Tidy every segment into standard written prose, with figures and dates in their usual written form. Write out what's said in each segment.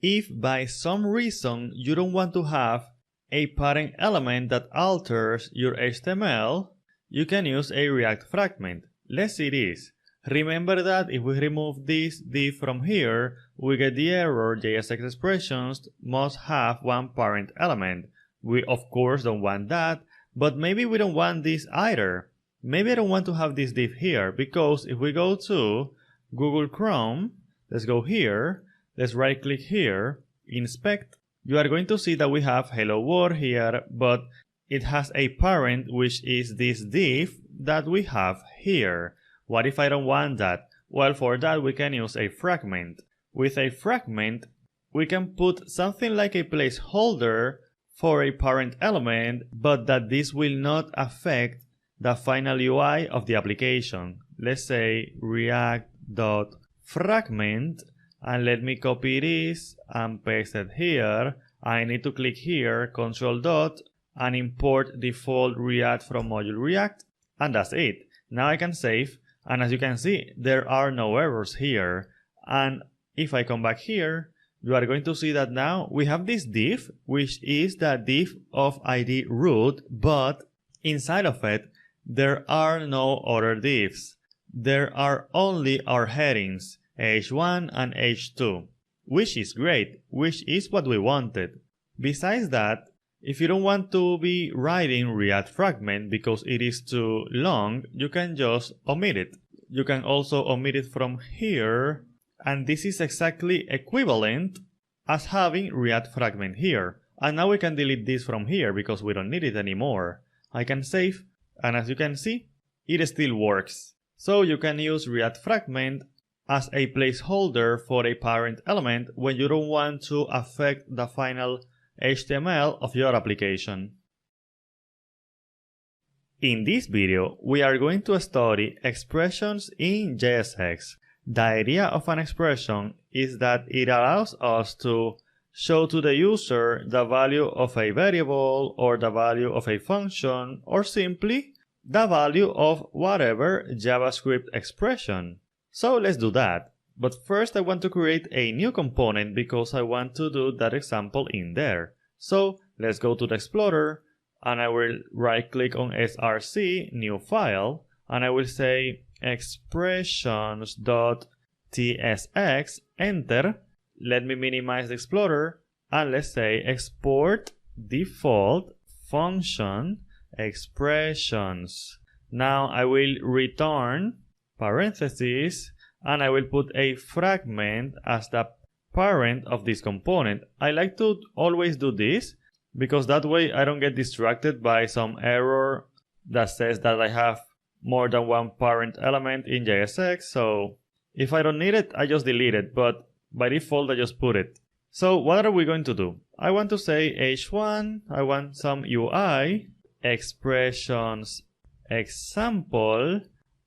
If by some reason you don't want to have a parent element that alters your HTML, you can use a React fragment. Let's see this. Remember that if we remove this div from here, we get the error JSX expressions must have one parent element. We of course don't want that, but maybe we don't want this either. Maybe I don't want to have this div here, because if we go to Google Chrome, let's go here, let's right click here, inspect, you are going to see that we have hello world here, but it has a parent which is this div that we have here. What if I don't want that? Well, for that we can use a fragment. With a fragment, we can put something like a placeholder for a parent element, but that this will not affect the final UI of the application. Let's say react.fragment, and let me copy this and paste it here. I need to click here, Control dot, and import default React from module React, and that's it. Now I can save, and as you can see, there are no errors here. And if I come back here, you are going to see that now we have this div, which is the div of ID root, but inside of it, there are no other divs. There are only our headings, H1 and H2, which is great, which is what we wanted. Besides that, if you don't want to be writing React fragment because it is too long, you can just omit it. You can also omit it from here, and this is exactly equivalent as having React fragment here. And now we can delete this from here because we don't need it anymore. I can save, and as you can see, it still works. So you can use React fragment as a placeholder for a parent element when you don't want to affect the final HTML of your application. In this video, we are going to study expressions in JSX. The idea of an expression is that it allows us to show to the user the value of a variable or the value of a function or simply the value of whatever JavaScript expression. So let's do that. But first I want to create a new component because I want to do that example in there. So let's go to the Explorer and I will right click on src, new file, and I will say expressions.tsx, enter. Let me minimize the Explorer and let's say export default function expressions. Now I will return parentheses and I will put a fragment as the parent of this component. I like to always do this because that way I don't get distracted by some error that says that I have more than one parent element in JSX. So if I don't need it, I just delete it, but by default I just put it. So what are we going to do? I want to say h1, I want some UI, expressions example,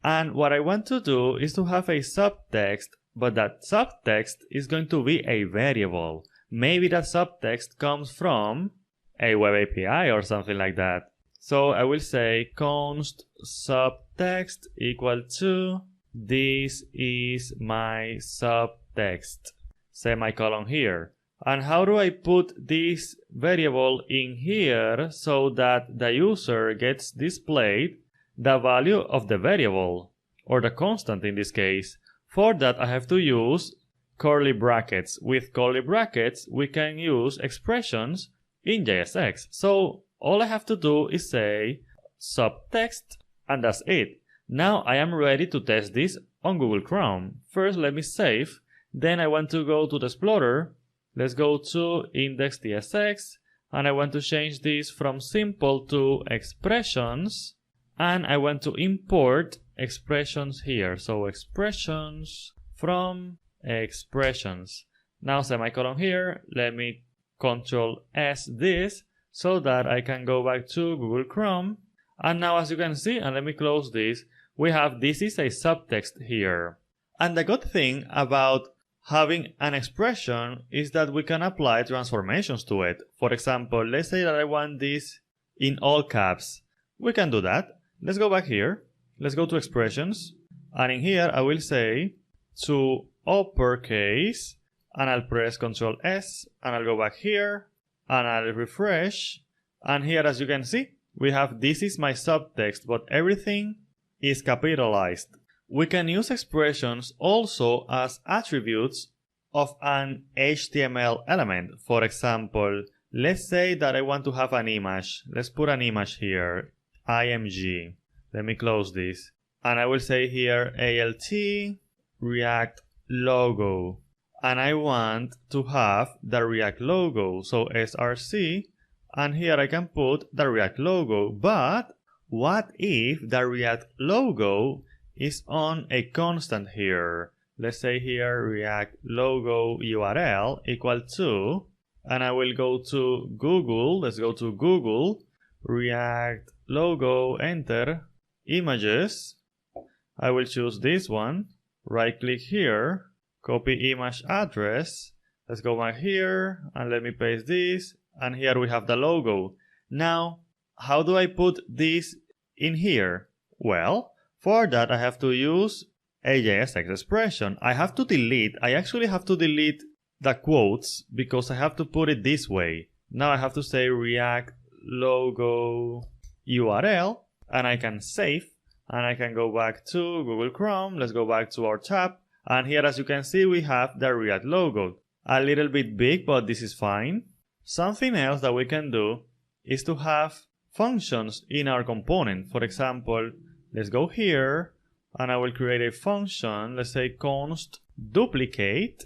and what I want to do is to have a subtext, but that subtext is going to be a variable. Maybe that subtext comes from a web API or something like that. So I will say const subtext equal to this is my subtext, semicolon here. And how do I put this variable in here so that the user gets displayed the value of the variable, or the constant in this case? For that I have to use curly brackets. With curly brackets we can use expressions in JSX. So all I have to do is say subtext and that's it. Now I am ready to test this on Google Chrome. First let me save, then I want to go to the Explorer. Let's go to index.tsx and I want to change this from simple to expressions, and I want to import expressions here. So expressions from expressions. Now semicolon here, let me Control S this so that I can go back to Google Chrome. And now as you can see, and let me close this, we have this is a subtext here. And the good thing about having an expression is that we can apply transformations to it. For example, let's say that I want this in all caps. We can do that. Let's go back here. Let's go to expressions. And in here I will say to uppercase and I'll press Ctrl S, and I'll go back here, and I'll refresh, and here as you can see, we have this is my subtext, but everything is capitalized. We can use expressions also as attributes of an HTML element. For example, let's say that I want to have an image. Let's put an image here, img. Let me close this. And I will say here alt React logo. And I want to have the React logo. So src, and here I can put the React logo. But what if the React logo is on a constant here? Let's say here React logo URL equal to, and I will go to Google. Let's go to Google, React logo, enter, images. I will choose this one, right click here, copy image address. Let's go back here and let me paste this, and here we have the logo. Now, how do I put this in here? Well, for that I have to use a JSX expression. I actually have to delete the quotes because I have to put it this way. Now I have to say React logo URL, and I can save, and I can go back to Google Chrome. Let's go back to our tab, and here as you can see we have the React logo. A little bit big, but this is fine. Something else that we can do is to have functions in our component. For example, let's go here, and I will create a function. Let's say const duplicate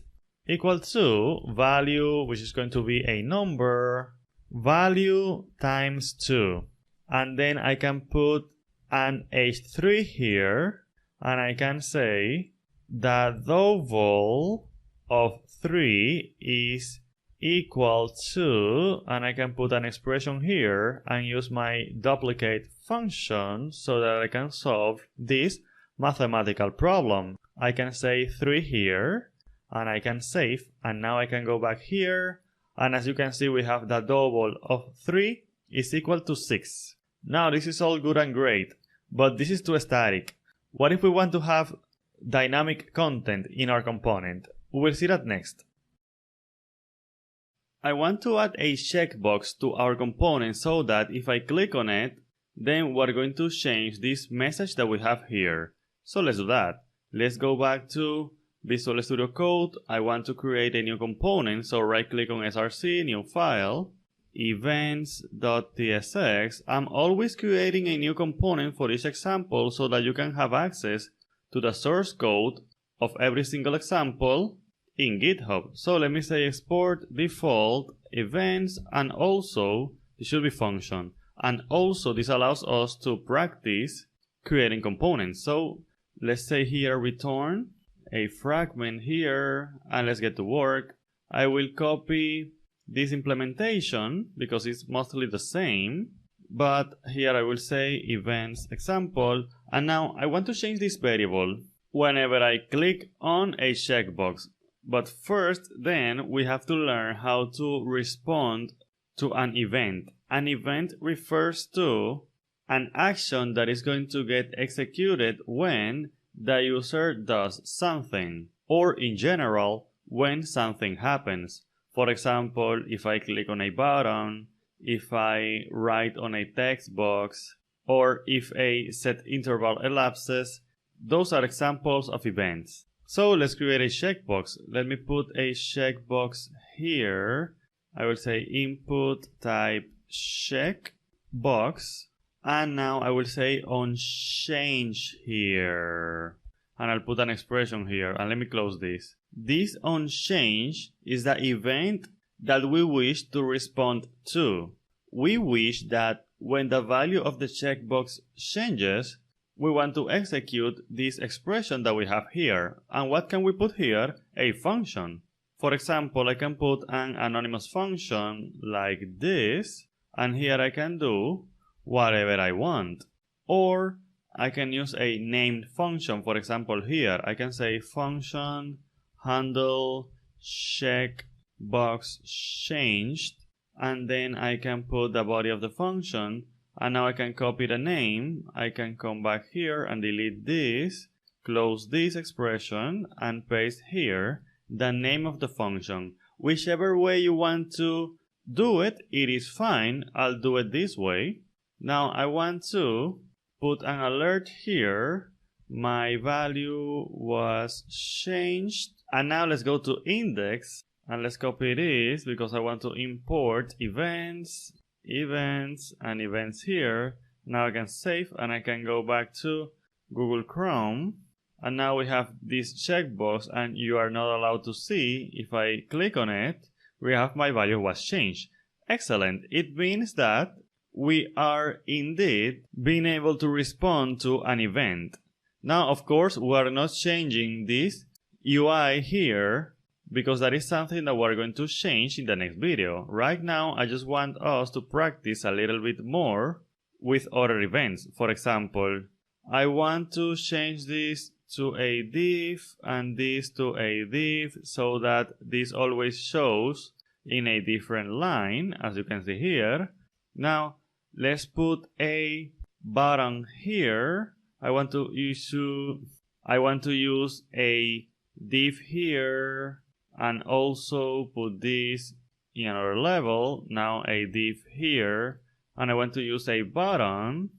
equal to value, which is going to be a number, value times 2. And then I can put an h3 here, and I can say that double of 3 is equal to, and I can put an expression here and use my duplicate function so that I can solve this mathematical problem. I can say 3 here, and I can save, and now I can go back here, and as you can see we have the double of 3 is equal to 6. Now this is all good and great, but this is too static. What if we want to have dynamic content in our component? We will see that next. I want to add a checkbox to our component so that if I click on it, then we're going to change this message that we have here. So let's do that. Let's go back to Visual Studio Code. I want to create a new component, so right click on src, new file, events.tsx. I'm always creating a new component for each example so that you can have access to the source code of every single example in GitHub. So let me say export default events, and also this should be function, and also this allows us to practice creating components. So let's say here return a fragment here, and let's get to work. I will copy this implementation because it's mostly the same, but here I will say events example, and now I want to change this variable whenever I click on a checkbox. But first, then we have to learn how to respond to an event. An event refers to an action that is going to get executed when the user does something, or in general, when something happens. For example, if I click on a button, if I write on a text box, or if a set interval elapses, those are examples of events. So let's create a checkbox. Let me put a checkbox here. I will say input type checkbox, and now I will say on change here, and I'll put an expression here, and let me close this. This on change is the event that we wish to respond to. We wish that when the value of the checkbox changes, we want to execute this expression that we have here. And what can we put here? A function. For example, I can put an anonymous function like this, and here I can do whatever I want. Or I can use a named function. For example, here I can say function handle checkbox changed, and then I can put the body of the function, and now I can copy the name. I can come back here and delete this, close this expression, and paste here the name of the function. Whichever way you want to do it, it is fine. I'll do it this way. Now I want to put an alert here. My value was changed. And now let's go to index and let's copy this because I want to import events, and events here. Now I can save and I can go back to Google Chrome. And now we have this checkbox and you are not allowed to see. If I click on it, we have my value was changed. Excellent. It means that we are indeed being able to respond to an event. Now, of course, we are not changing this UI here because that is something that we're going to change in the next video. Right now, I just want us to practice a little bit more with other events. For example, I want to change this to a div and this to a div so that this always shows in a different line, as you can see here. Now, let's put a button here. I want to use a div here and also put this in another level. Now a div here, and I want to use a button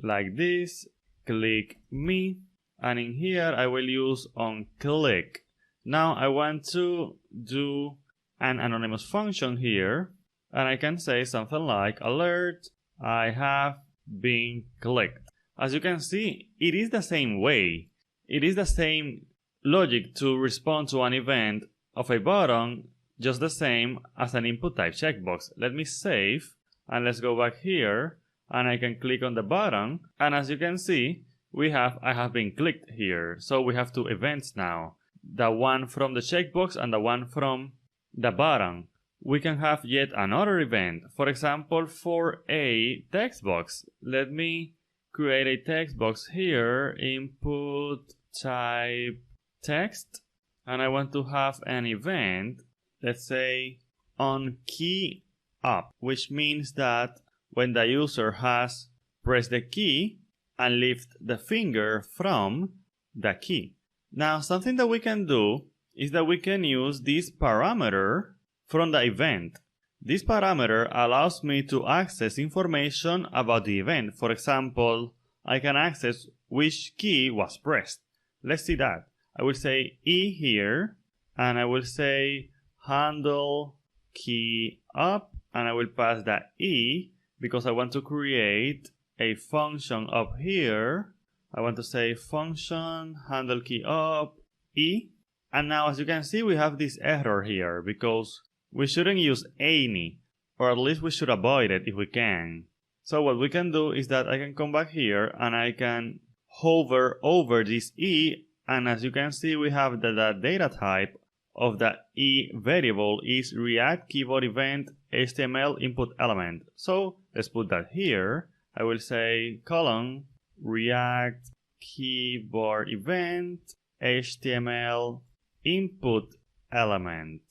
like this. Click me, and in here I will use on click. Now I want to do an anonymous function here, and I can say something like alert, I have been clicked. As you can see, it is the same way. It is the same logic to respond to an event of a button, just the same as an input type checkbox. Let me save, and let's go back here, and I can click on the button, and as you can see, I have been clicked here. So we have two events now, the one from the checkbox and the one from the button. We can have yet another event, for example, for a text box. Let me create a text box here, input type text, and I want to have an event, let's say on key up, which means that when the user has pressed the key and lift the finger from the key. Now, something that we can do is that we can use this parameter from the event. This parameter allows me to access information about the event. For example, I can access which key was pressed. Let's see that. I will say E here, and I will say handle key up, and I will pass that E because I want to create a function up here. I want to say function handle key up E, and now as you can see we have this error here because we shouldn't use any, or at least we should avoid it if we can. So what we can do is that I can come back here and I can hover over this E, and as you can see we have that the data type of the E variable is React Keyboard Event HTML input element. So let's put that here. I will say colon React Keyboard Event HTML input element.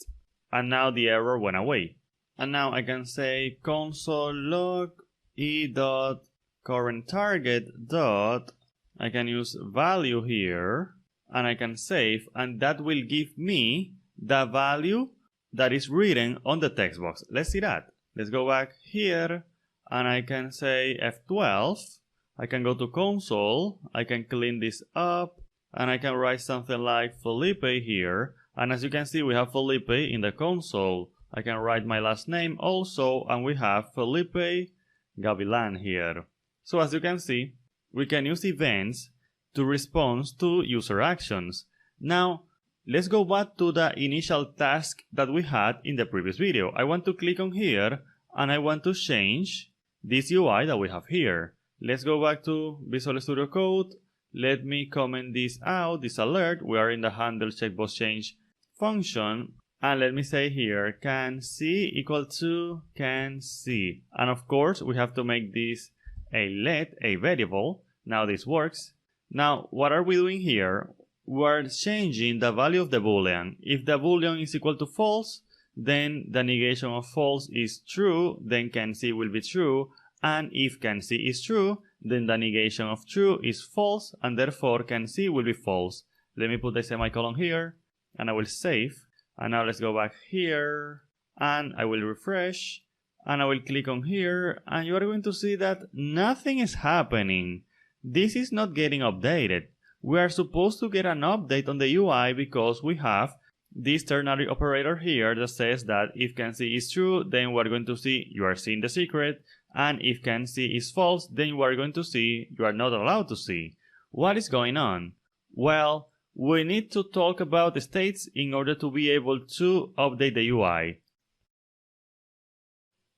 And now the error went away. And now I can say console log e dot current target dot, I can use value here, and I can save, and that will give me the value that is written on the text box. Let's see that. Let's go back here, and I can say F12. I can go to console, I can clean this up, and I can write something like Felipe here. And as you can see, we have Felipe in the console. I can write my last name also, and we have Felipe Gavilan here. So as you can see, we can use events to respond to user actions. Now, let's go back to the initial task that we had in the previous video. I want to click on here, and I want to change this UI that we have here. Let's go back to Visual Studio Code. Let me comment this out, this alert. We are in the handle checkbox change function. And let me say here, can C equal to can C. And of course, we have to make this a let, a variable. Now this works. Now, what are we doing here? We're changing the value of the boolean. If the boolean is equal to false, then the negation of false is true, then can C will be true. And if can C is true, then the negation of true is false, and therefore can C will be false. Let me put the semicolon here. and I will save. And now let's go back here, and I will refresh, and I will click on here, and you are going to see that nothing is happening. This is not getting updated. We are supposed to get an update on the UI because we have this ternary operator here that says that if can see is true, then we're going to see you are seeing the secret, and if can see is false, then we're going to see you are not allowed to see. What is going on? Well, we need to talk about the states in order to be able to update the UI.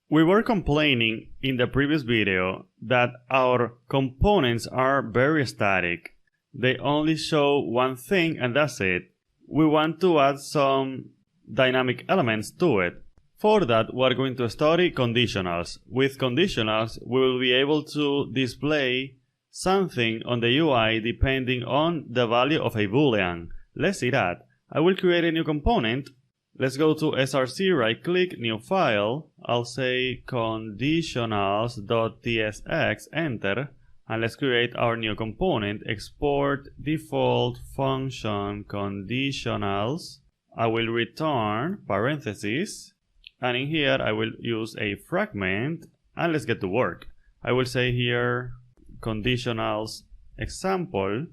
We were complaining in the previous video that our components are very static. They only show one thing and that's it. We want to add some dynamic elements to it. For that, we're going to study conditionals. With conditionals, we will be able to display something on the UI depending on the value of a boolean. Let's see that. I will create a new component. Let's go to src, right click, new file. I'll say conditionals.tsx, enter. And let's create our new component, export default function conditionals. I will return parentheses, and in here I will use a fragment, and let's get to work. I will say here conditionals example,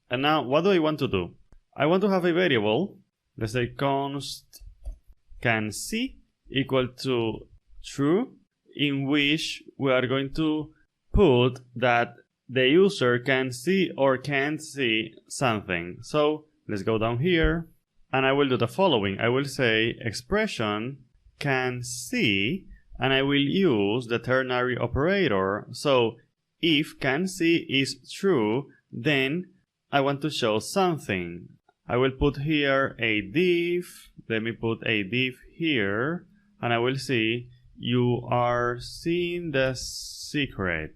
and now what do I want to do? I want to have a variable, let's say const can see equal to true, in which we are going to put that the user can see or can't see something. So let's go down here, and I will do the following. I will say expression can see, and I will use the ternary operator. So if can see is true, then I want to show something. I will put here a div. Let me put a div here, and I will see you are seeing the secret.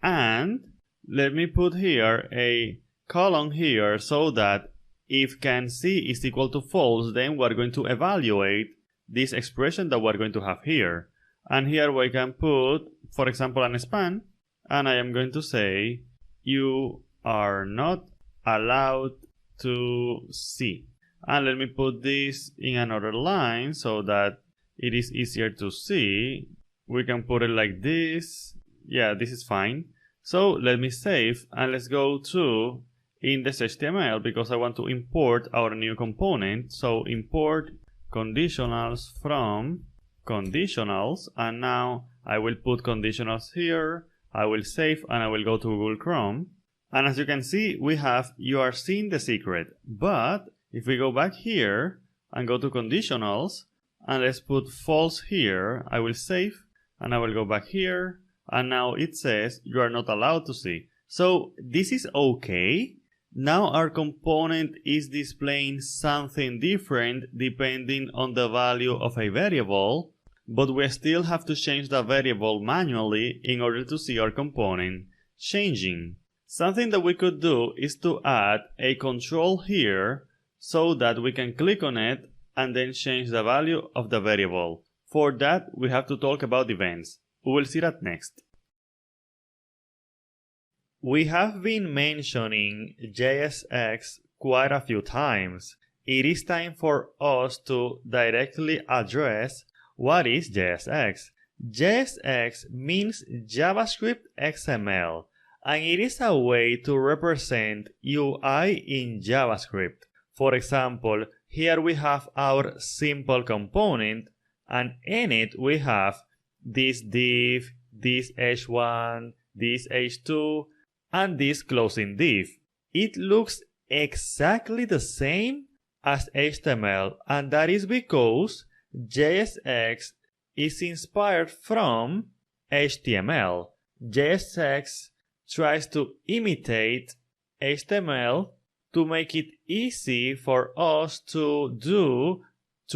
And let me put here a column here so that if can see is equal to false, then we're going to evaluate this expression that we're going to have here. And here we can put, for example, an span, and I am going to say you are not allowed to see. And let me put this in another line so that it is easier to see. We can put it like this. Yeah, this is fine. So let me save, and let's go to index.html because I want to import our new component. So import conditionals from conditionals, and now I will put conditionals here. I will save, and I will go to Google Chrome. And as you can see, we have you are seeing the secret. But if we go back here and go to conditionals, and let's put false here, I will save, and I will go back here. And now it says you are not allowed to see. So this is okay. Now our component is displaying something different depending on the value of a variable, but we still have to change the variable manually in order to see our component changing. Something that we could do is to add a control here so that we can click on it and then change the value of the variable. For that, we have to talk about events. We will see that next. We have been mentioning JSX quite a few times. It is time for us to directly address what is JSX. JSX means JavaScript XML, and it is a way to represent UI in JavaScript. For example, here we have our simple component, and in it we have this div, this h1, this h2, and this closing div. It looks exactly the same as HTML, and that is because JSX is inspired from HTML. JSX tries to imitate HTML to make it easy for us to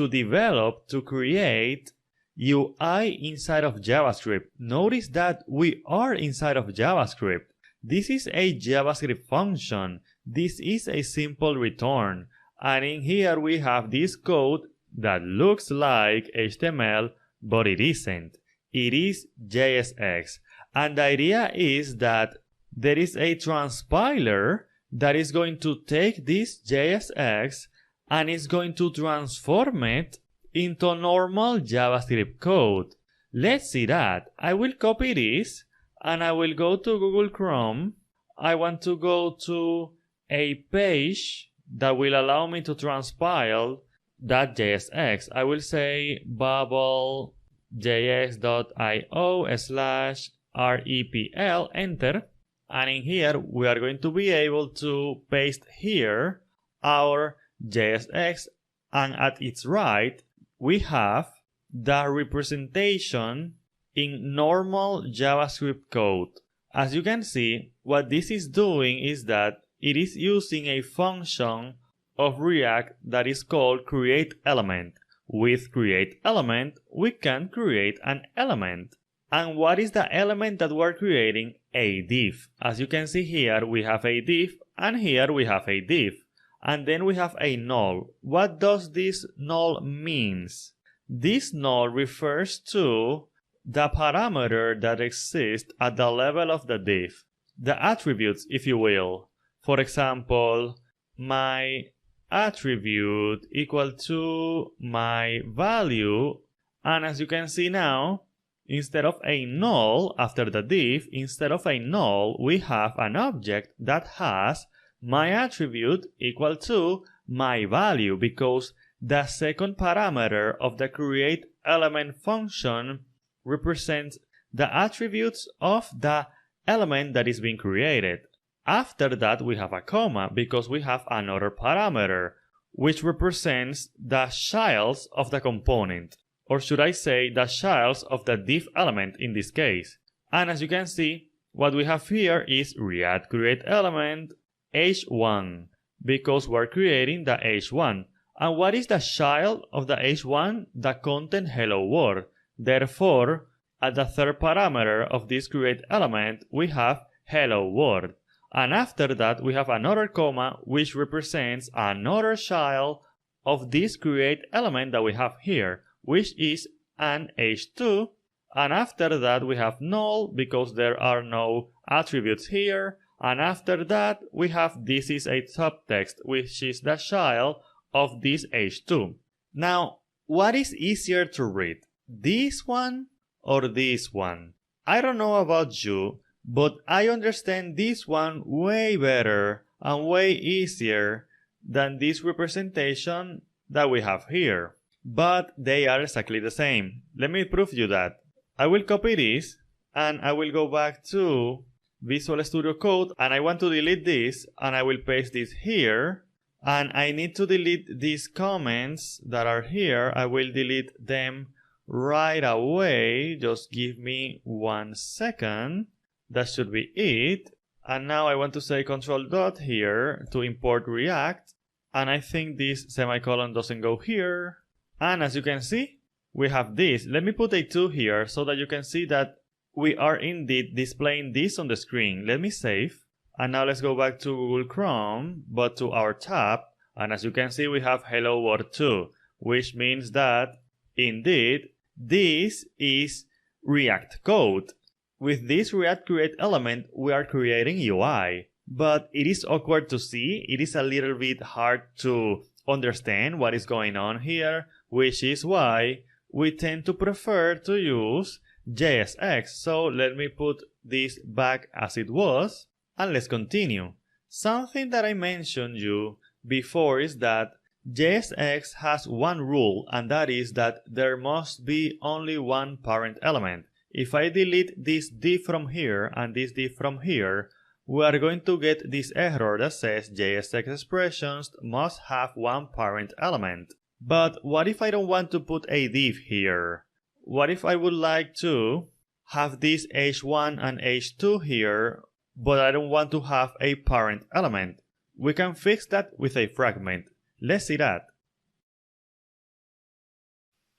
develop, to create UI inside of JavaScript. Notice that we are inside of JavaScript. This is a JavaScript function. This is a simple return. And in here we have this code that looks like HTML, but it isn't. It is JSX. And the idea is that there is a transpiler that is going to take this JSX and it's going to transform it into normal JavaScript code. Let's see that. I will copy this and I will go to Google Chrome. I want to go to a page that will allow me to transpile that JSX. I will say bubblejs.io/repl, enter. And in here, we are going to be able to paste here our JSX, and at its right, we have the representation in normal JavaScript code. As you can see, what this is doing is that it is using a function of React that is called createElement. With createElement, we can create an element. And what is the element that we're creating? A div. As you can see here, we have a div, and here we have a div. And then we have a null. What does this null means? This null refers to the parameter that exists at the level of the div. The attributes, if you will. For example, my attribute equal to my value, and as you can see now, instead of a null after the div, instead of a null, we have an object that has my attribute equal to my value, because the second parameter of the createElement function represents the attributes of the element that is being created. After that, we have a comma because we have another parameter which represents the childs of the component, or should I say the childs of the div element in this case. And as you can see, what we have here is React createElement h1, because we're creating the h1. And what is the child of the h1? The content hello world. Therefore, at the third parameter of this createElement, we have hello world. And after that, we have another comma which represents another child of this createElement that we have here, which is an h2. And after that, we have null because there are no attributes here. And after that, we have this is a subtext, which is the child of this h2. Now, what is easier to read? This one or this one? I don't know about you, but I understand this one way better and way easier than this representation that we have here. But they are exactly the same. Let me prove you that. I will copy this and I will go back to Visual Studio Code and I want to delete this and I will paste this here. And I need to delete these comments that are here. I will delete them right away. Just give me 1 second. That should be it. And now I want to say control dot here to import React. And I think this semicolon doesn't go here. And as you can see, we have this. Let me put a 2 here so that you can see that we are indeed displaying this on the screen. Let me save. And now let's go back to Google Chrome, but to our tab. And as you can see, we have Hello World 2, which means that indeed this is React code. With this React createElement, we are creating UI. But it is awkward to see. It is a little bit hard to understand what is going on here, which is why we tend to prefer to use JSX. So let me put this back as it was. And let's continue. Something that I mentioned you before is that JSX has one rule, and that is that there must be only one parent element. If I delete this div from here and this div from here, we are going to get this error that says JSX expressions must have one parent element. But what if I don't want to put a div here? What if I would like to have this h1 and h2 here, but I don't want to have a parent element? We can fix that with a fragment. Let's see that.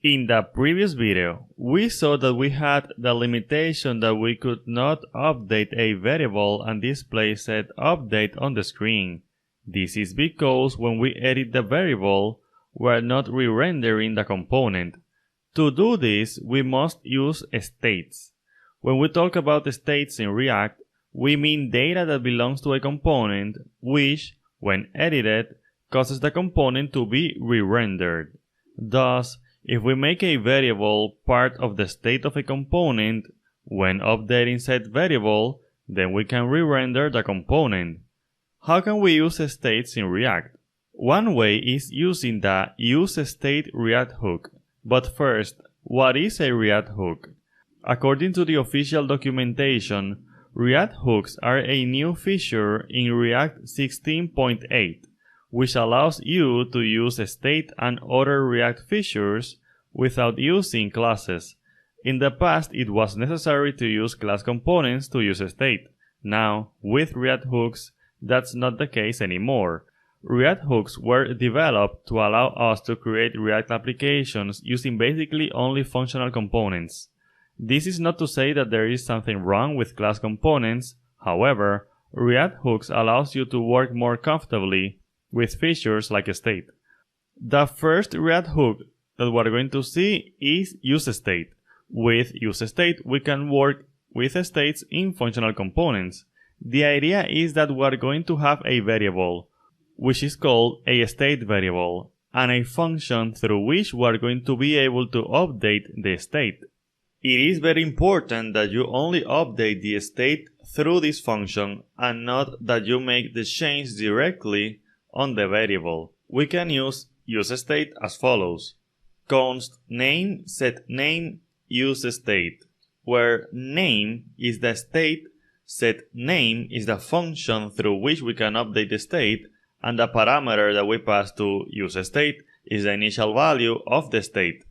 In the previous video, we saw that we had the limitation that we could not update a variable and display set update on the screen. This is because when we edit the variable, we are not re-rendering the component. To do this, we must use states. When we talk about states in React, we mean data that belongs to a component which, when edited, causes the component to be re-rendered. Thus, if we make a variable part of the state of a component, when updating said variable, then we can re-render the component. How can we use states in React? One way is using the useState React hook. But first, what is a React hook? According to the official documentation, React hooks are a new feature in React 16.8, which allows you to use state and other React features without using classes. In the past, it was necessary to use class components to use state. Now, with React hooks, that's not the case anymore. React hooks were developed to allow us to create React applications using basically only functional components. This is not to say that there is something wrong with class components. However, React hooks allows you to work more comfortably with features like state. The first React hook that we're going to see is useState. With useState, we can work with states in functional components. The idea is that we're going to have a variable, which is called a state variable, and a function through which we're going to be able to update the state. It is very important that you only update the state through this function and not that you make the change directly on the variable. We can use useState as follows. Const name set name useState, where name is the state, set name is the function through which we can update the state, and the parameter that we pass to useState is the initial value of the state.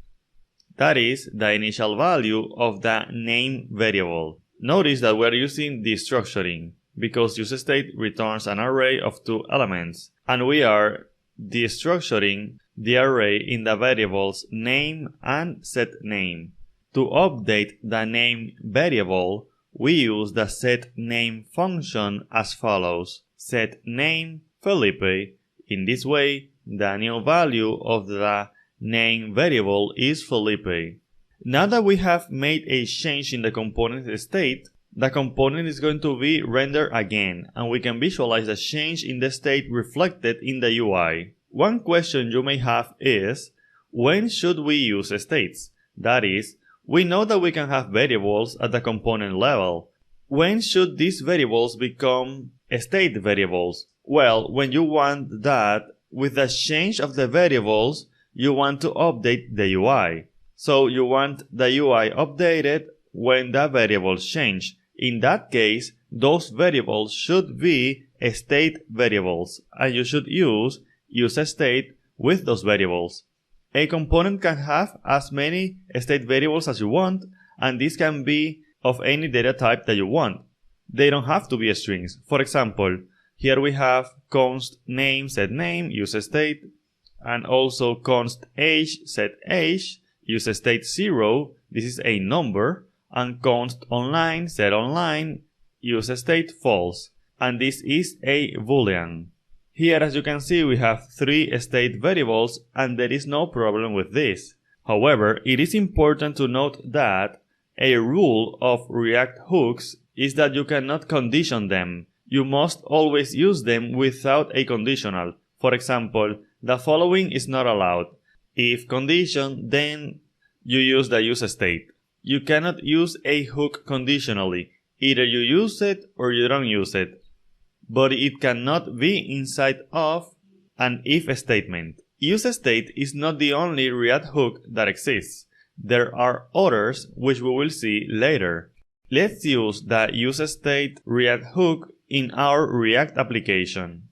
That is, the initial value of the name variable. Notice that we're using destructuring, because useState returns an array of 2 elements, and we are destructuring the array in the variables name and setName. To update the name variable, we use the setName function as follows. setName Felipe. In this way, the new value of the name variable is Felipe. Now that we have made a change in the component state, the component is going to be rendered again, and we can visualize the change in the state reflected in the UI. One question you may have is, when should we use states? That is, we know that we can have variables at the component level. When should these variables become state variables? Well, when you want that, with the change of the variables, you want to update the UI. So you want the UI updated when the variables change. In that case, those variables should be state variables, and you should use useState with those variables. A component can have as many state variables as you want, and this can be of any data type that you want. They don't have to be strings. For example, here we have const name set name useState, and also const age set age useState 0. This is a number, and const online set online useState false, and this is a boolean. Here, as you can see, we have 3 state variables, and there is no problem with this. However, it is important to note that a rule of React hooks is that you cannot condition them. You must always use them without a conditional. For example, the following is not allowed. If condition, then you use the useState. You cannot use a hook conditionally. Either you use it or you don't use it. But it cannot be inside of an if statement. useState is not the only React hook that exists. There are others which we will see later. Let's use the useState React hook in our React application.